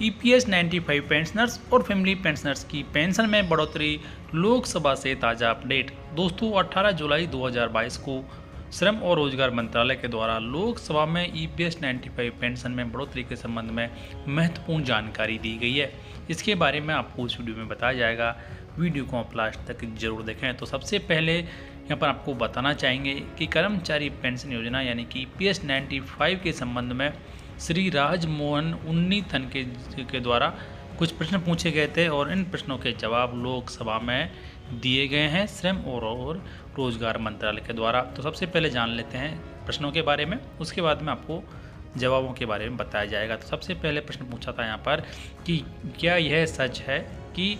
EPS 95 pensioners और family pensioners की pension में बढ़ोतरी, लोकसभा से ताज़ा अपडेट। दोस्तों 18 जुलाई 2022 को श्रम और रोजगार मंत्रालय के द्वारा लोकसभा में ईपीएस 95 पेंशन में बढ़ोतरी के संबंध में महत्वपूर्ण जानकारी दी गई है। इसके बारे में आपको इस वीडियो में बताया जाएगा। वीडियो को आप लास्ट तक जरूर देखें। तो सबसे पहले यहाँ पर आपको बताना चाहेंगे कि कर्मचारी पेंशन योजना यानी कि ईपीएस 95 के संबंध में श्री राजमोहन उन्नीथन के द्वारा कुछ प्रश्न पूछे गए थे और इन प्रश्नों के जवाब लोकसभा में दिए गए हैं श्रम और रोजगार मंत्रालय के द्वारा। तो सबसे पहले जान लेते हैं प्रश्नों के बारे में, उसके बाद में आपको जवाबों के बारे में बताया जाएगा। तो सबसे पहले प्रश्न पूछा था यहाँ पर कि क्या यह सच है कि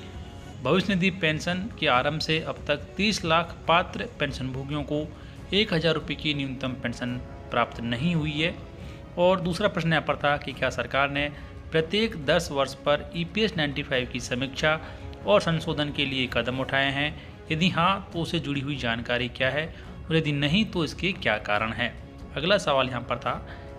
भविष्य निधि पेंशन के आरंभ से अब तक 30 लाख पात्र पेंशनभोगियों को 1000 रुपये की न्यूनतम पेंशन प्राप्त नहीं हुई है। और दूसरा प्रश्न यहाँ पर था कि क्या सरकार ने प्रत्येक 10 वर्ष पर ईपीएस 95 की समीक्षा और संशोधन के लिए कदम उठाए हैं, यदि हाँ तो उससे जुड़ी हुई जानकारी क्या है और यदि नहीं तो इसके क्या कारण हैं। अगला सवाल यहाँ पर था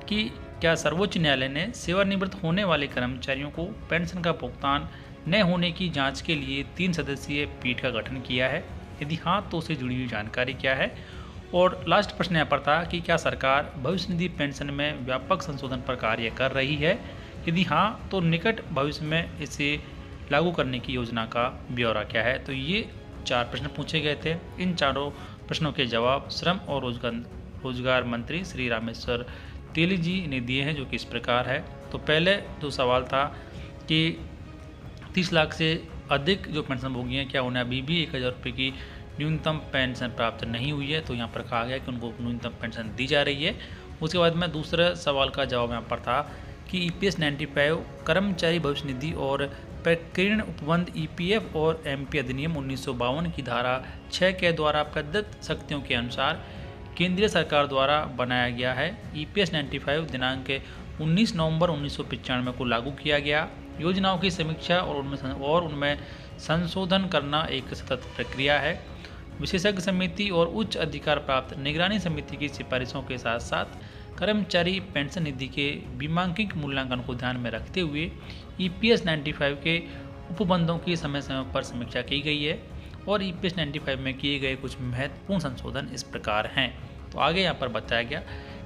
कि क्या सर्वोच्च न्यायालय ने सेवानिवृत्त होने वाले कर्मचारियों को पेंशन का भुगतान न होने की जांच के लिए 3 सदस्यीय पीठ का गठन किया है, यदि हाँ तो उससे जुड़ी हुई जानकारी क्या है। और लास्ट प्रश्न यहाँ पर था कि क्या सरकार भविष्य निधि पेंशन में व्यापक संशोधन पर कार्य कर रही है, यदि हाँ तो निकट भविष्य में इसे लागू करने की योजना का ब्यौरा क्या है। तो ये 4 प्रश्न पूछे गए थे। इन चारों प्रश्नों के जवाब श्रम और रोजगार मंत्री श्री रामेश्वर तेली जी ने दिए हैं, जो कि इस प्रकार है। तो पहले जो सवाल था कि 30 लाख से अधिक जो पेंशनभोगी हैं क्या उन्हें अभी भी 1000 रुपये की न्यूनतम पेंशन प्राप्त नहीं हुई है। तो यहाँ पर कहा गया कि उनको न्यूनतम पेंशन दी जा रही है। उसके बाद में दूसरे सवाल का जवाब यहाँ पर था कि ईपीएस 95 कर्मचारी भविष्य निधि और प्रकीर्ण उपबंध ईपीएफ और एमपी अधिनियम 1952 की धारा 6 के द्वारा प्रदत्त शक्तियों के अनुसार केंद्रीय सरकार द्वारा बनाया गया है। ईपीएस 95 दिनांक 19 नवंबर 1995 को लागू किया गया। योजनाओं की समीक्षा और उनमें संशोधन करना एक सतत प्रक्रिया है। विशेषज्ञ समिति और उच्च अधिकार प्राप्त निगरानी समिति की सिफारिशों के साथ साथ कर्मचारी पेंशन निधि के बीमांकित मूल्यांकन को ध्यान में रखते हुए ईपीएस 95 के उपबंधों की समय समय पर समीक्षा की गई है। और ईपीएस 95 में किए गए कुछ महत्वपूर्ण संशोधन इस प्रकार हैं। तो आगे यहाँ पर बताया गया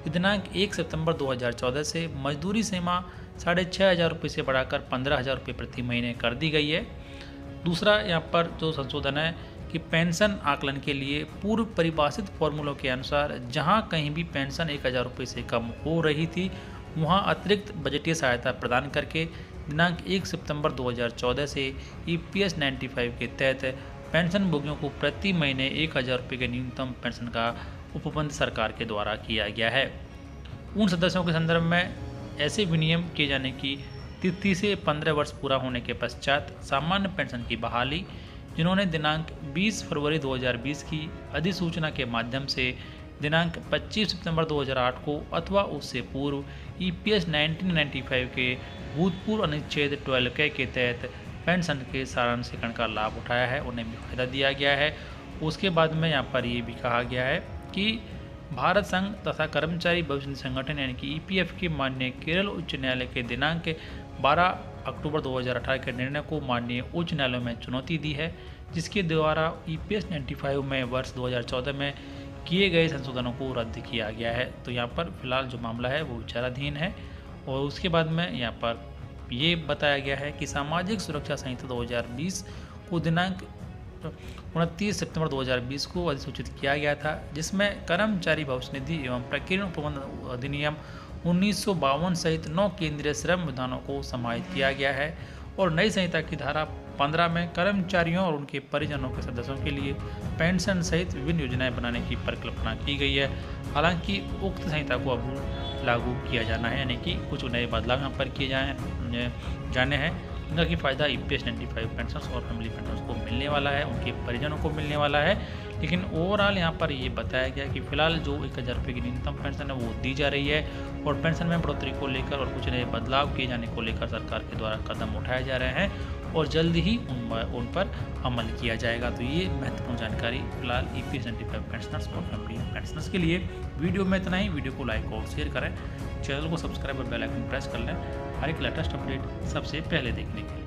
कि दिनांक 1 सितंबर 2014 से मजदूरी सीमा 6500 रुपये से बढ़ाकर 15000 रुपये प्रति महीने कर दी गई है। दूसरा यहाँ पर जो संशोधन है कि पेंशन आकलन के लिए पूर्व परिभाषित फॉर्मूलों के अनुसार जहां कहीं भी पेंशन 1000 रुपये से कम हो रही थी वहां अतिरिक्त बजटीय सहायता प्रदान करके दिनांक 1 सितंबर 2014 से ईपीएस 95 के तहत पेंशन भोगियों को प्रति महीने 1000 रुपये के न्यूनतम पेंशन का उपबंध सरकार के द्वारा किया गया है। उन सदस्यों के संदर्भ में ऐसे विनियम किए जाने की तिथि से 15 वर्ष पूरा होने के पश्चात सामान्य पेंशन की बहाली, जिन्होंने दिनांक 20 फरवरी 2020 की अधिसूचना के माध्यम से दिनांक 25 सितंबर 2008 को अथवा उससे पूर्व ईपीएस 1995 के भूतपूर्व अनुच्छेद 12 के तहत पेंशन के सारांशीकरण का लाभ उठाया है, उन्हें भी फायदा दिया गया है। उसके बाद में यहाँ पर ये भी कहा गया है कि भारत संघ तथा कर्मचारी भविष्य निधि संगठन यानी कि ईपीएफ के माननीय केरल उच्च न्यायालय के दिनांक 12 अक्टूबर 2018 के निर्णय को माननीय उच्च न्यायालय में चुनौती दी है, जिसके द्वारा ईपीएस 95 में वर्ष 2014 में किए गए संशोधनों को रद्द किया गया है। तो यहाँ पर फिलहाल जो मामला है वो विचाराधीन है। और उसके बाद में यहाँ पर ये बताया गया है कि सामाजिक सुरक्षा संहिता 2020 को दिनांक 29 सितंबर 2020 को अधिसूचित किया गया था, जिसमें कर्मचारी भविष्य निधि एवं प्रकीर्ण उपबंध अधिनियम 1952 सहित 9 केंद्रीय श्रम विधानों को समाहित किया गया है। और नई संहिता की धारा 15 में कर्मचारियों और उनके परिजनों के सदस्यों के लिए पेंशन सहित विभिन्न योजनाएं बनाने की परिकल्पना की गई है। हालांकि उक्त संहिता को अब लागू किया जाना है, यानी कि कुछ नए बदलाव यहाँ पर किए जाने हैं, जिनका की फ़ायदा ईपीएस 95 पेंशनर्स और फैमिली पेंशनर्स को मिलने वाला है, उनके परिजनों को मिलने वाला है। लेकिन ओवरऑल यहाँ पर ये बताया गया कि फिलहाल जो 1000 रुपये की न्यूनतम पेंशन है वो दी जा रही है और पेंशन में बढ़ोतरी को लेकर और कुछ नए बदलाव किए जाने को लेकर सरकार के द्वारा कदम उठाए जा रहे हैं और जल्द ही उन पर अमल किया जाएगा। तो ये महत्वपूर्ण जानकारी फिलहाल ईपीएस 95 पेंशनर्स और फैमिली पेंशनर्स के लिए। वीडियो में इतना ही। वीडियो को लाइक और शेयर करें, चैनल को सब्सक्राइब और बेल आइकन प्रेस कर लें। हर एक लेटेस्ट अपडेट सबसे पहले देखने के लिए।